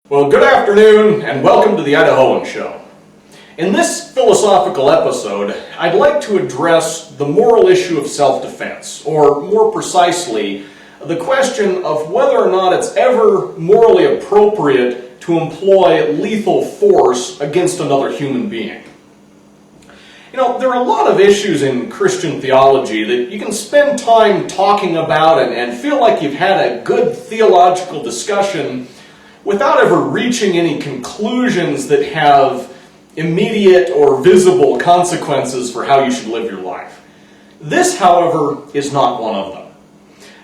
Well, good afternoon and welcome to the Idahoan Show. In this philosophical episode, I'd like to address the moral issue of self-defense, or more precisely, the question of whether or not it's ever morally appropriate to employ lethal force against another human being. You know, there are a lot of issues in Christian theology that you can spend time talking about and feel like you've had a good theological discussion without ever reaching any conclusions that have immediate or visible consequences for how you should live your life. This, however, is not one of them.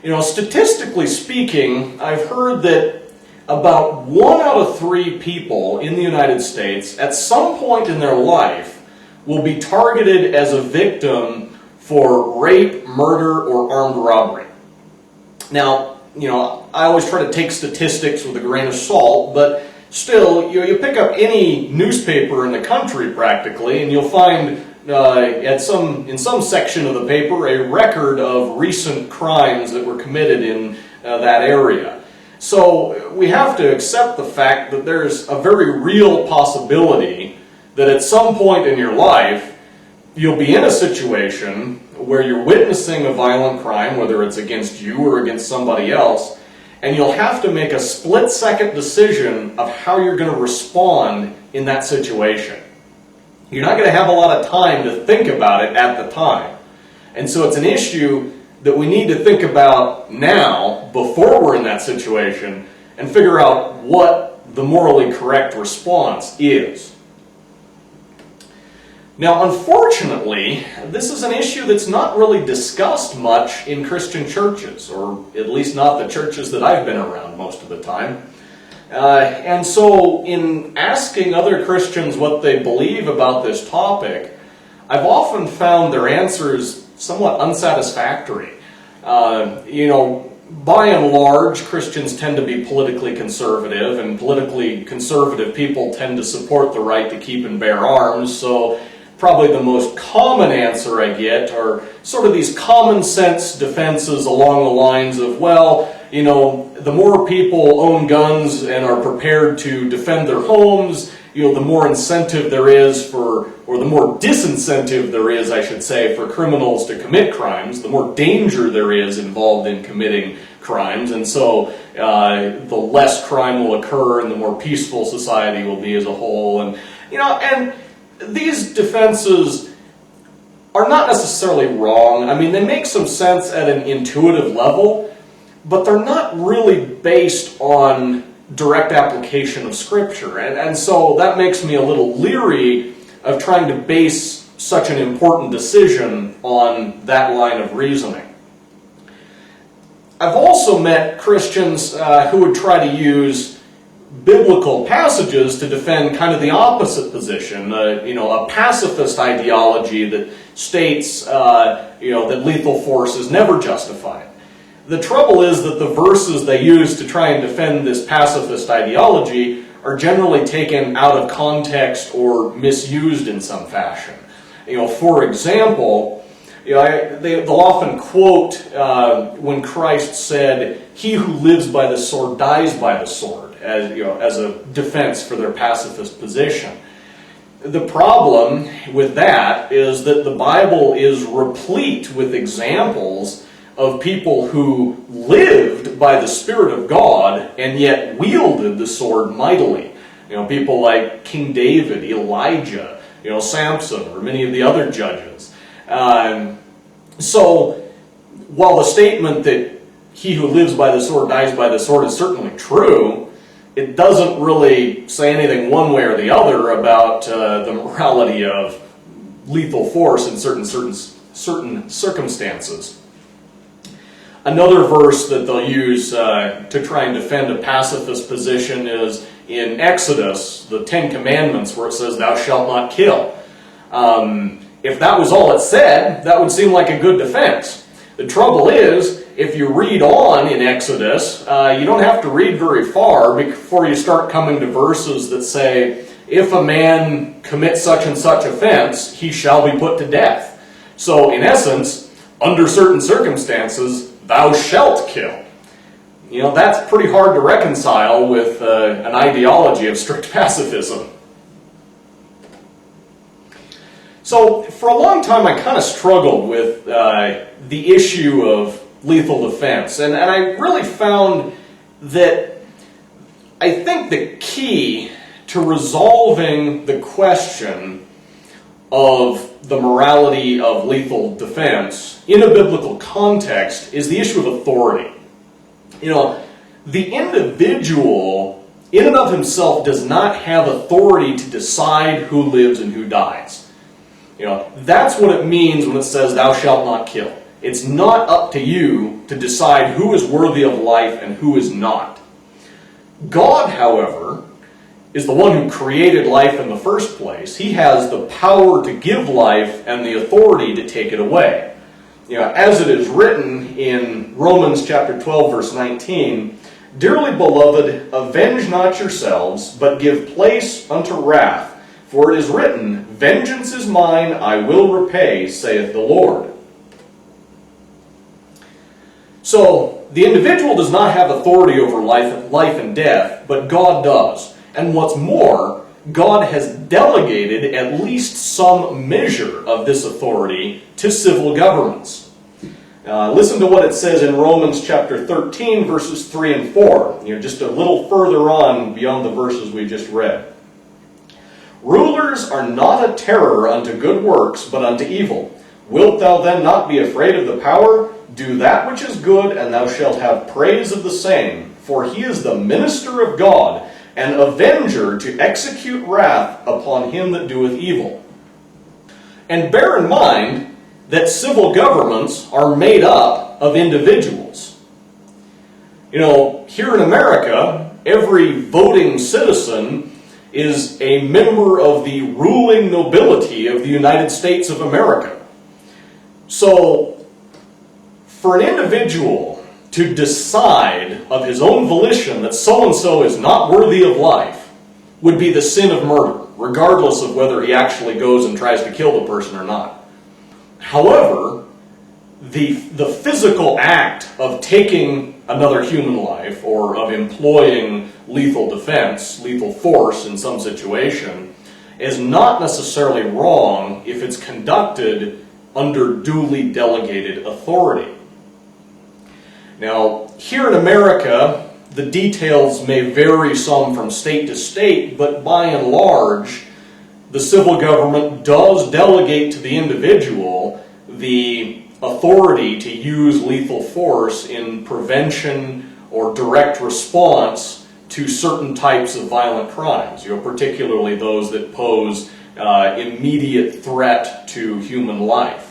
You know, statistically speaking, I've heard that about 1 out of 3 people in the United States at some point in their life will be targeted as a victim for rape, murder, or armed robbery. Now, you know, I always try to take statistics with a grain of salt, but still, you pick up any newspaper in the country practically, and you'll find in some section of the paper a record of recent crimes that were committed in that area. So we have to accept the fact that there's a very real possibility that at some point in your life you'll be in a situation where you're witnessing a violent crime, whether it's against you or against somebody else, and you'll have to make a split-second decision of how you're going to respond in that situation. You're not going to have a lot of time to think about it at the time. And so it's an issue that we need to think about now, before we're in that situation, and figure out what the morally correct response is. Now, unfortunately, this is an issue that's not really discussed much in Christian churches, or at least not the churches that I've been around most of the time. And so, in asking other Christians what they believe about this topic, I've often found their answers somewhat unsatisfactory. You know, by and large, Christians tend to be politically conservative, and politically conservative people tend to support the right to keep and bear arms, so probably the most common answer I get are sort of these common sense defenses along the lines of, well, you know, the more people own guns and are prepared to defend their homes, you know, the more incentive there is for, or the more disincentive there is, I should say, for criminals to commit crimes, the more danger there is involved in committing crimes, and so the less crime will occur and the more peaceful society will be as a whole. And, you know, and these defenses are not necessarily wrong. I mean, they make some sense at an intuitive level, but they're not really based on direct application of Scripture. And so that makes me a little leery of trying to base such an important decision on that line of reasoning. I've also met Christians who would try to use biblical passages to defend kind of the opposite position, you know, a pacifist ideology that states, you know, that lethal force is never justified. The trouble is that the verses they use to try and defend this pacifist ideology are generally taken out of context or misused in some fashion. You know, for example, you know, they'll often quote when Christ said, "He who lives by the sword dies by the sword," as, you know, as a defense for their pacifist position. The problem with that is that the Bible is replete with examples of people who lived by the Spirit of God and yet wielded the sword mightily. You know, people like King David, Elijah, you know, Samson, or many of the other judges. So, while the statement that he who lives by the sword dies by the sword is certainly true, it doesn't really say anything one way or the other about the morality of lethal force in certain circumstances. Another verse that they'll use to try and defend a pacifist position is in Exodus, the 10 Commandments, where it says, "Thou shalt not kill." If that was all it said, that would seem like a good defense. The trouble is, if you read on in Exodus, you don't have to read very far before you start coming to verses that say, if a man commits such and such offense, he shall be put to death. So, in essence, under certain circumstances, thou shalt kill. that's pretty hard to reconcile with an ideology of strict pacifism. So, for a long time I kind of struggled with the issue of lethal defense, and I really found that I think the key to resolving the question of the morality of lethal defense in a biblical context is the issue of authority. The individual in and of himself does not have authority to decide who lives and who dies. That's what it means when it says, "Thou shalt not kill." It's not up to you to decide who is worthy of life and who is not. God, however, is the one who created life in the first place. He has the power to give life and the authority to take it away. As it is written in Romans chapter 12, verse 19, "Dearly beloved, avenge not yourselves, but give place unto wrath. For it is written, Vengeance is mine, I will repay, saith the Lord." So, the individual does not have authority over life and death, but God does. And what's more, God has delegated at least some measure of this authority to civil governments. Listen to what it says in Romans chapter 13, verses 3 and 4. Just a little further on beyond the verses we just read. "Rulers are not a terror unto good works, but unto evil. Wilt thou then not be afraid of the power? Do that which is good, and thou shalt have praise of the same. For he is the minister of God, an avenger to execute wrath upon him that doeth evil." And bear in mind that civil governments are made up of individuals. Here in America, every voting citizen is a member of the ruling nobility of the United States of America. So, for an individual to decide of his own volition that so-and-so is not worthy of life would be the sin of murder, regardless of whether he actually goes and tries to kill the person or not. However, the physical act of taking another human life, or of employing lethal defense, lethal force in some situation, is not necessarily wrong if it's conducted under duly delegated authority. Now, here in America, the details may vary some from state to state, but by and large, the civil government does delegate to the individual the authority to use lethal force in prevention or direct response to certain types of violent crimes, particularly those that pose immediate threat to human life.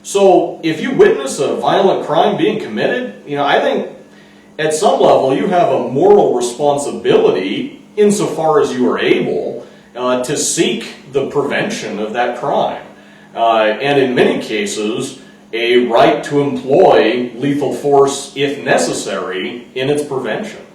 So, if you witness a violent crime being committed, I think at some level you have a moral responsibility, insofar as you are able, to seek the prevention of that crime. And in many cases, a right to employ lethal force, if necessary, in its prevention.